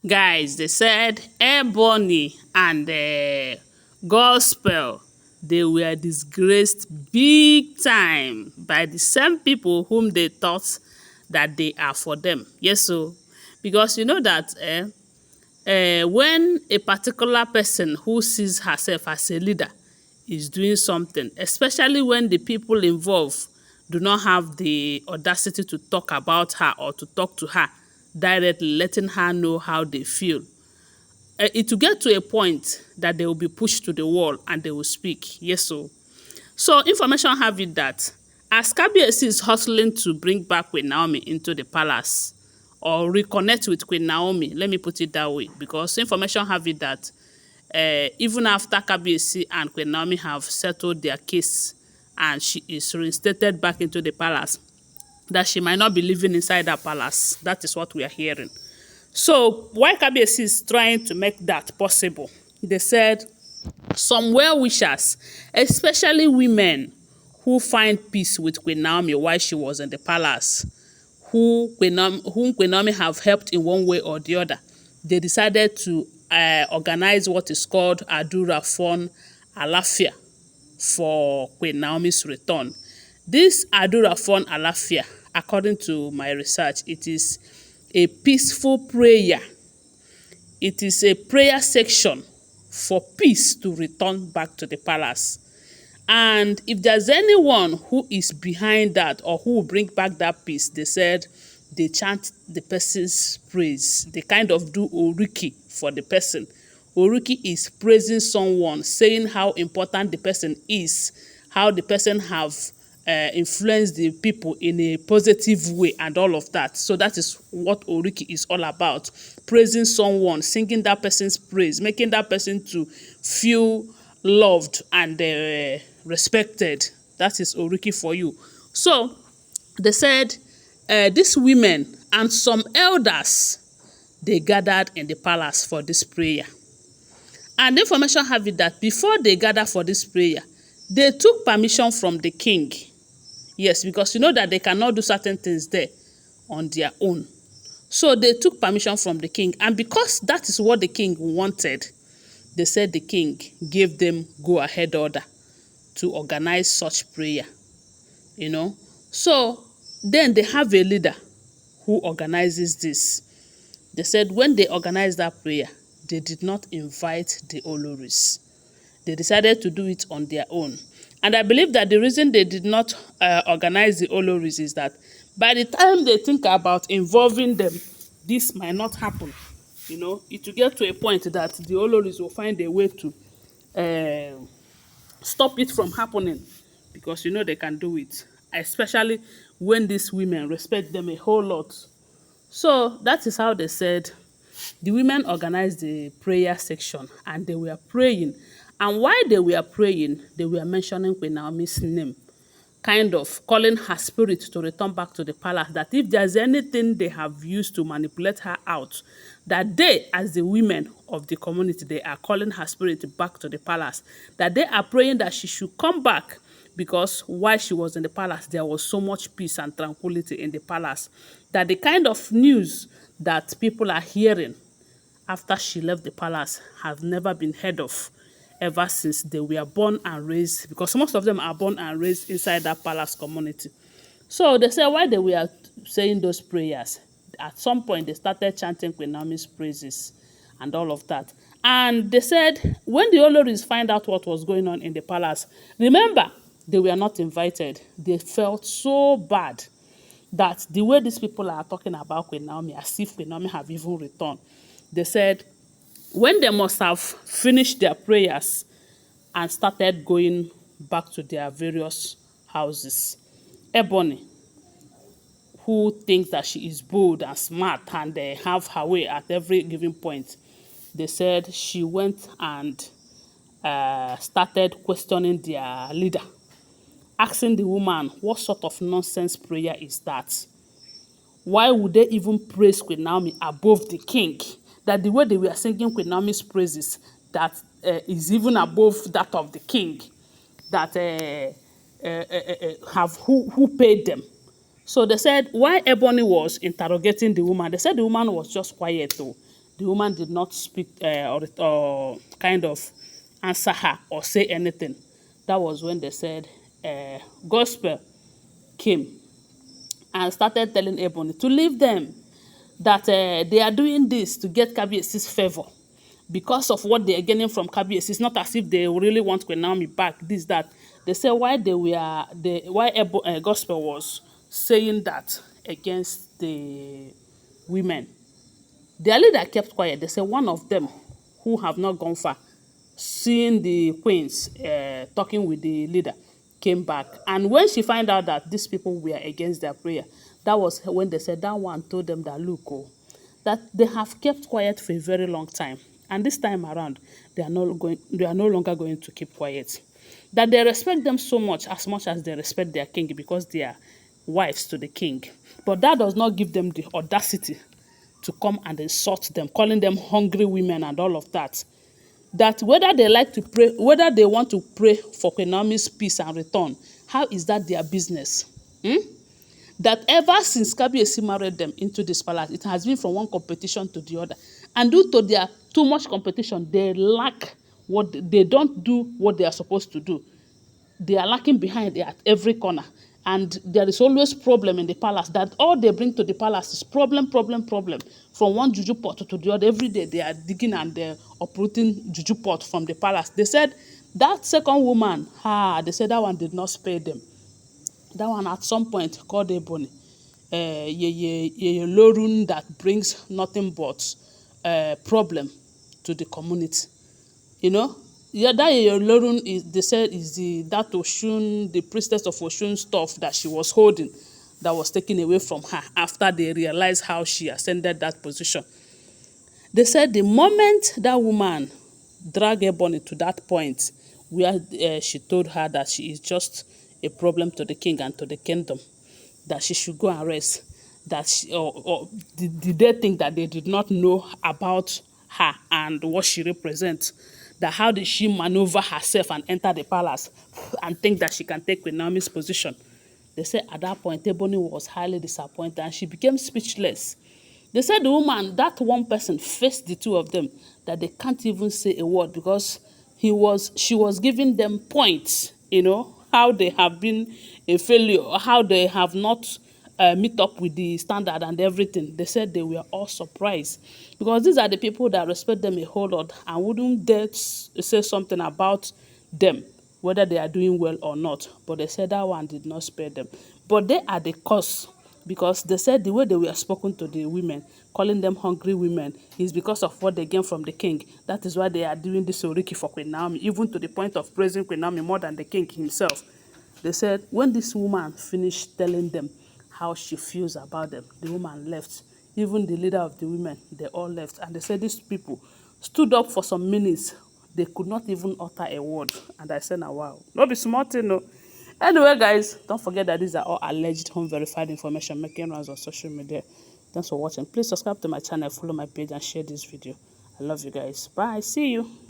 Guys, they said Ebony and Gospel, they were disgraced big time by the same people whom they thought that they are for them. Yes, so because you know that when a particular person who sees herself as a leader is doing something, especially when the people involved do not have the audacity to talk about her or to talk to her directly, letting her know how they feel, it will get to a point that they will be pushed to the wall and they will speak. Yes, so information have it that as Kabiyesi is hustling to bring back Queen Naomi into the palace or reconnect with Queen Naomi, let me put it that way, because information have it that even after Kabiyesi and Queen Naomi have settled their case and she is reinstated back into the palace, that she might not be living inside that palace. That is what we are hearing. So why Kabiyesi is trying to make that possible, they said some well-wishers, especially women who find peace with Queen Naomi while she was in the palace, whom Queen Naomi have helped in one way or the other, they decided to organize what is called Adura Fund Àlààfía for Queen Naomi's return. This Adura Fund Àlààfía, according to my research, it is a peaceful prayer. It is a prayer section for peace to return back to the palace. And if there's anyone who is behind that or who will bring back that peace, they said they chant the person's praise. They kind of do oriki for the person. Oriki is praising someone, saying how important the person is, how the person have influence the people in a positive way and all of that. So that is what Oriki is all about. Praising someone, singing that person's praise, making that person to feel loved and respected. That is Oriki for you. So they said these women and some elders, they gathered in the palace for this prayer. And the information have it that before they gathered for this prayer, they took permission from the king. Yes, because you know that they cannot do certain things there on their own. So they took permission from the king. And because that is what the king wanted, they said the king gave them go-ahead order to organize such prayer. You know. So then they have a leader who organizes this. They said when they organized that prayer, they did not invite the Oloris. They decided to do it on their own. And I believe that the reason they did not organize the Oloris is that by the time they think about involving them, this might not happen. You know, it will get to a point that the Oloris will find a way to stop it from happening, because you know they can do it, especially when these women respect them a whole lot. So that is how they said the women organized the prayer section and they were praying. And while they were praying, they were mentioning Queen Naomi's name, kind of calling her spirit to return back to the palace, that if there's anything they have used to manipulate her out, that they, as the women of the community, they are calling her spirit back to the palace, that they are praying that she should come back, because while she was in the palace, there was so much peace and tranquility in the palace, that the kind of news that people are hearing after she left the palace have never been heard of ever since they were born and raised, because most of them are born and raised inside that palace community. So they said while they were saying those prayers, at some point they started chanting Queen Naomi's praises and all of that. And they said when the Oloris find out what was going on in the palace, remember, they were not invited. They felt so bad that the way these people are talking about Queen Naomi, as if Queen Naomi have even returned, they said when they must have finished their prayers and started going back to their various houses, Ebony, who thinks that she is bold and smart and they have her way at every given point, they said she went and started questioning their leader, asking the woman, what sort of nonsense prayer is that? Why would they even praise Queen Naomi above the king? That the way they were singing Queen Naomi's praises, that is even above that of the king, that who paid them. So they said, why Ebony was interrogating the woman, they said the woman was just quiet though. The woman did not speak or kind of answer her or say anything. That was when they said gospel came and started telling Ebony to leave them, that they are doing this to get Kabiesi's favor because of what they are getting from Kabiesi. It's not as if they really want Queen Naomi back, this, that. They say why gospel was saying that against the women. Their leader kept quiet. They say one of them, who have not gone far, seeing the queens talking with the leader, came back. And when she found out that these people were against their prayer, that was when they said that one told them that, look, oh, that they have kept quiet for a very long time. And this time around, they are no longer going to keep quiet. That they respect them so much as they respect their king, because they are wives to the king. But that does not give them the audacity to come and insult them, calling them hungry women and all of that. That whether they like to pray, whether they want to pray for QueenNaomi's peace and return, how is that their business? That ever since Kabiesi married them into this palace, it has been from one competition to the other. And due to their too much competition, they lack they don't do what they are supposed to do. They are lacking behind at every corner. And there is always problem in the palace, that all they bring to the palace is problem. From one juju pot to the other. Every day they are digging and they're uprooting juju pot from the palace. They said that second woman, they said that one did not spare them. That one at some point called Ebony, Lorun, that brings nothing but problem to the community. You know, yeah, that Lorun is, they said, is that Oshun, the priestess of Oshun stuff that she was holding, that was taken away from her after they realized how she ascended that position. They said the moment that woman dragged Ebony to that point where she told her that she is just a problem to the king and to the kingdom, that she should go and rest, that did they think that they did not know about her and what she represents? That how did she maneuver herself and enter the palace and think that she can take QueenNaomi's position? They said at that point, Ebony was highly disappointed and she became speechless. They said the woman, that one person, faced the two of them, that they can't even say a word, because she was giving them points, how they have been a failure, how they have not meet up with the standard and everything. They said they were all surprised, because these are the people that respect them a whole lot and wouldn't dare say something about them, whether they are doing well or not. But they said that one did not spare them. But they are the cause, because they said the way they were spoken to the women, calling them hungry women, is because of what they gained from the king. That is why they are doing this oriki for Queen Naomi, even to the point of praising Queen Naomi more than the king himself. They said when this woman finished telling them how she feels about them, the woman left. Even the leader of the women, they all left. And they said these people stood up for some minutes. They could not even utter a word. And I said, now, wow, not be smart, no. Anyway, guys, don't forget that these are all alleged home verified information making rounds on social media. Thanks for watching. Please subscribe to my channel, follow my page, and share this video. I love you guys. Bye. See you.